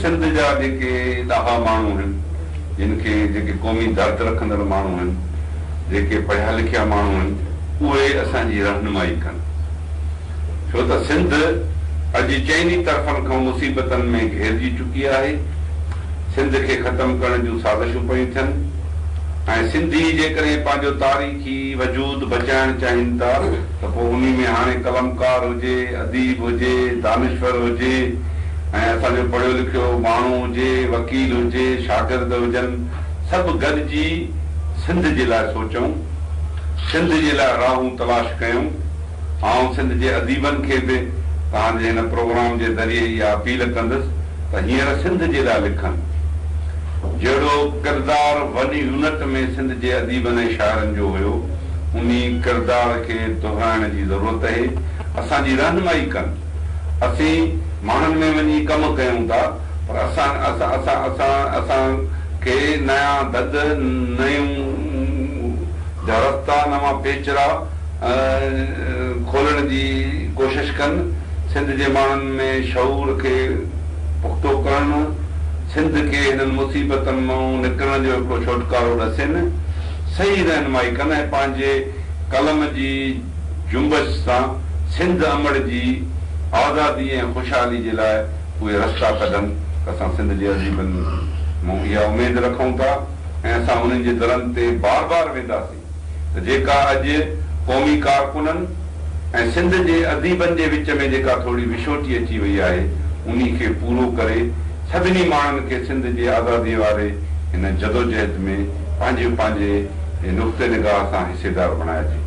सिंध जा जेके ॾाहा माण्हू आहिनि, जिन खे जेके क़ौमी दर्द रखंदड़ माण्हू आहिनि, जेके पढ़िया लिखिया माण्हू आहिनि, उहे असांजी रहनुमाई कनि। छो त सिंध अॼु चइनी तरफ़नि खां मुसीबतनि में घेरजी चुकी आहे। सिंध खे ख़तमु करण जूं साज़िशूं पयूं थियनि ऐं सिंधी जेकॾहिं पंहिंजो तारीख़ी वजूद बचाइण चाहिनि था त पोइ उन में हाणे कलमकार हुजे, अदीब हुजे, दानिश्वर हुजे ऐं असांजो पढ़ियो लिखियो माण्हू हुजे, वकील हुजे, शागिर्द हुजनि, सभु गॾिजी सिंध जे लाइ सोचूं, सिंध जे लाइ राहूं तलाश कयूं। ऐं सिंध जे अदीबनि खे बि तव्हांजे हिन प्रोग्राम जे ज़रिए इहा अपील कंदुसि त हींअर सिंध जे लाइ लिखनि। जहिड़ो किरदार वॾी यूनिट में सिंध जे अदीबनि ऐं शाइरनि जो हुयो, उन किरदार खे दोहिराइण जी ज़रूरत आहे। असांजी रहनुमाई कनि। असीं माण्हुनि में वञी कमु कयूं था, पर असांखे नया दद, नयूं रस्ता, नवां पेचरा खोलण जी कोशिश कनि। सिंध जे माण्हुनि में शऊर खे पुख़्तो करणु, सिंध खे हिननि मुसीबतनि मां निकिरण जो हिकिड़ो छुटकारो ॾसनि, सही रहनुमाई कनि ऐं पंहिंजे कलम जी जुंबश सां सिंध अमड़ जी आज़ादी ऐं ख़ुशहाली जे लाइ उहे रस्ता कढनि। असां सिंध जे अदीबनि मां इहा उमेद रखूं था ऐं असां उन्हनि जे दरनि ते बार बार वेंदासीं त जेका अॼु क़ौमी कारकुननि ऐं सिंध जे अदीबनि जे विच में जेका थोरी विछोटी अची वई आहे, उन खे पूरो करे सभिनी माण्हुनि खे सिंध जे आज़ादी वारे हिन जदोजहद में पंहिंजे नुक़्ते निगाह सां हिसेदार बणाइजे।